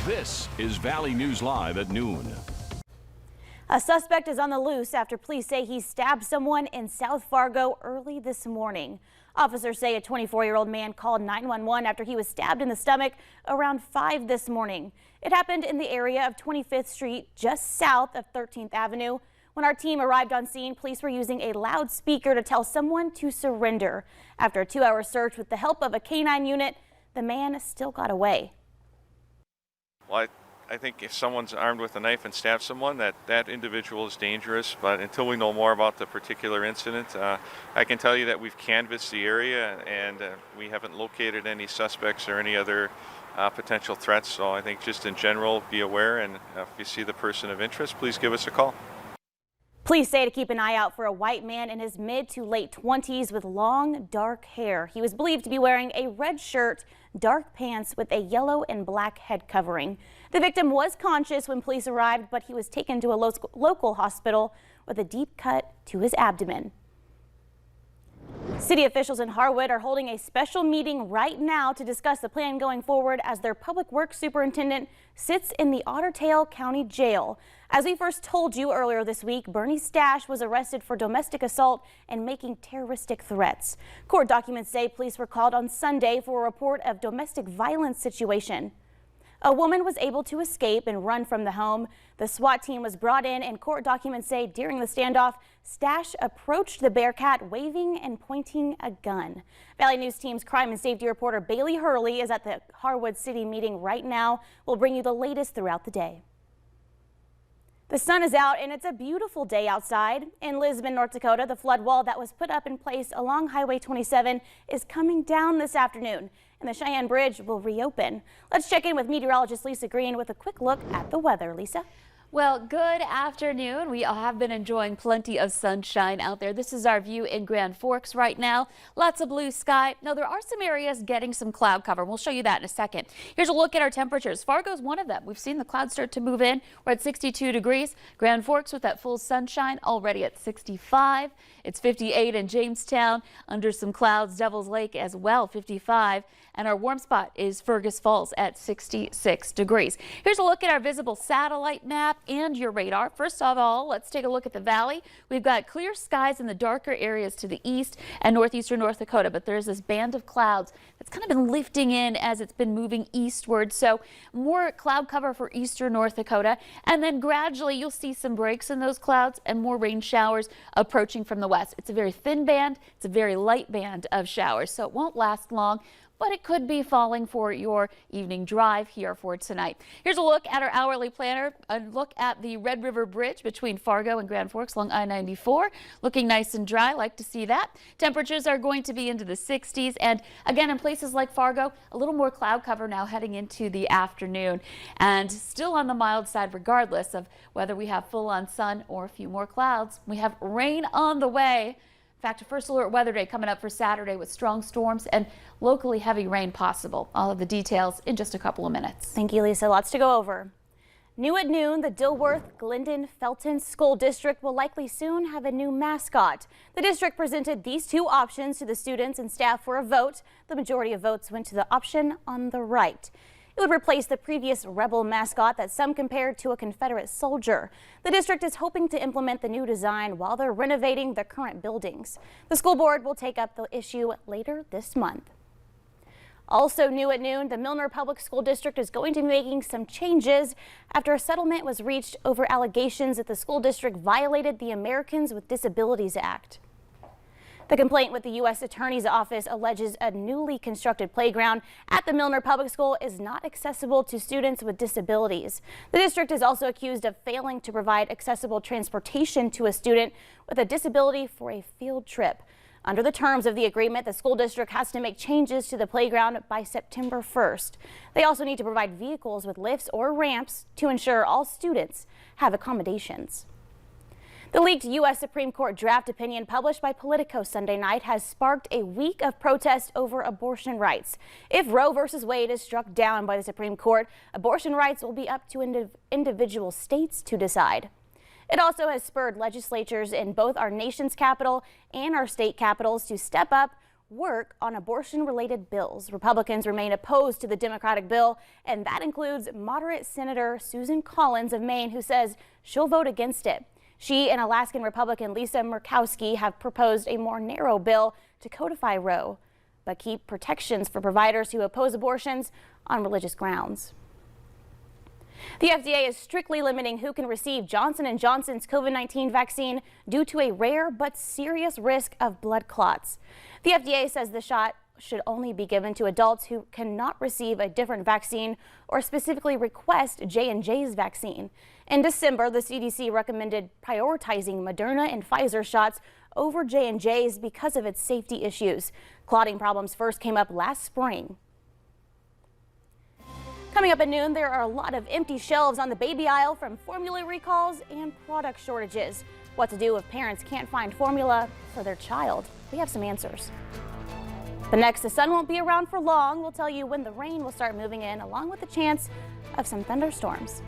This is Valley News Live at noon. A suspect is on the loose after police say he stabbed someone in South Fargo early this morning. Officers say a 24-year-old man called 911 after he was stabbed in the stomach around 5 this morning. It happened in the area of 25th Street, just south of 13th Avenue. When our team arrived on scene, police were using a loudspeaker to tell someone to surrender. After a 2-hour search with the help of a canine unit, the man still got away. Well, I think if someone's armed with a knife and stabs someone, that individual is dangerous. But until we know more about the particular incident, I can tell you that we've canvassed the area and we haven't located any suspects or any other potential threats. So I think just in general, be aware, and if you see the person of interest, please give us a call. Police say to keep an eye out for a white man in his mid to late 20s with long, dark hair. He was believed to be wearing a red shirt, dark pants with a yellow and black head covering. The victim was conscious when police arrived, but he was taken to a local hospital with a deep cut to his abdomen. City officials in Harwood are holding a special meeting right now to discuss the plan going forward as their public works superintendent sits in the Otter Tail County Jail. As we first told you earlier this week, Bernie Stash was arrested for domestic assault and making terroristic threats. Court documents say police were called on Sunday for a report of domestic violence situation. A woman was able to escape and run from the home. The SWAT team was brought in, and court documents say during the standoff, Stash approached the Bearcat waving and pointing a gun. Valley News Team's crime and safety reporter Bailey Hurley is at the Harwood City meeting right now. We'll bring you the latest throughout the day. The sun is out and it's a beautiful day outside. In Lisbon, North Dakota, the flood wall that was put up in place along Highway 27 is coming down this afternoon, and the Cheyenne Bridge will reopen. Let's check in with meteorologist Lisa Green with a quick look at the weather. Lisa? Well, good afternoon. We have been enjoying plenty of sunshine out there. This is our view in Grand Forks right now. Lots of blue sky. Now, there are some areas getting some cloud cover. We'll show you that in a second. Here's a look at our temperatures. Fargo's one of them. We've seen the clouds start to move in. We're at 62 degrees. Grand Forks with that full sunshine already at 65. It's 58 in Jamestown under some clouds. Devil's Lake as well, 55. And our warm spot is Fergus Falls at 66 degrees. Here's a look at our visible satellite map and your radar. First of all, let's take a look at the valley. We've got clear skies in the darker areas to the east and northeastern North Dakota, but there's this band of clouds that's kind of been lifting in as it's been moving eastward. So more cloud cover for eastern North Dakota, and then gradually you'll see some breaks in those clouds and more rain showers approaching from the west. It's a very thin band. It's a very light band of showers, so it won't last long, but it could be falling for your evening drive here for tonight. Here's a look at our hourly planner, a look at the Red River Bridge between Fargo and Grand Forks along I-94. Looking nice and dry, like to see that. Temperatures are going to be into the 60s, and again in places like Fargo, a little more cloud cover now heading into the afternoon, and still on the mild side regardless of whether we have full-on sun or a few more clouds. We have rain on the way. In fact, a first alert weather day coming up for Saturday with strong storms and locally heavy rain possible. All of the details in just a couple of minutes. Thank you, Lisa. Lots to go over. New at noon, the Dilworth Glendon Felton School District will likely soon have a new mascot. The district presented these two options to the students and staff for a vote. The majority of votes went to the option on the right. It would replace the previous rebel mascot that some compared to a Confederate soldier. The district is hoping to implement the new design while they're renovating their current buildings. The school board will take up the issue later this month. Also new at noon, the Milner Public School District is going to be making some changes after a settlement was reached over allegations that the school district violated the Americans with Disabilities Act. The complaint with the U.S. Attorney's Office alleges a newly constructed playground at the Milner Public School is not accessible to students with disabilities. The district is also accused of failing to provide accessible transportation to a student with a disability for a field trip. Under the terms of the agreement, the school district has to make changes to the playground by September 1st. They also need to provide vehicles with lifts or ramps to ensure all students have accommodations. The leaked U.S. Supreme Court draft opinion published by Politico Sunday night has sparked a week of protest over abortion rights. If Roe v. Wade is struck down by the Supreme Court, abortion rights will be up to individual states to decide. It also has spurred legislatures in both our nation's capital and our state capitals to step up work on abortion-related bills. Republicans remain opposed to the Democratic bill, and that includes moderate Senator Susan Collins of Maine, who says she'll vote against it. She and Alaskan Republican Lisa Murkowski have proposed a more narrow bill to codify Roe, but keep protections for providers who oppose abortions on religious grounds. The FDA is strictly limiting who can receive Johnson & Johnson's COVID-19 vaccine due to a rare but serious risk of blood clots. The FDA says the shot should only be given to adults who cannot receive a different vaccine or specifically request J&J's vaccine. In December, the CDC recommended prioritizing Moderna and Pfizer shots over J&J's because of its safety issues. Clotting problems first came up last spring. Coming up at noon, there are a lot of empty shelves on the baby aisle from formula recalls and product shortages. What to do if parents can't find formula for their child? We have some answers. But next, the sun won't be around for long. We'll tell you when the rain will start moving in, along with the chance of some thunderstorms.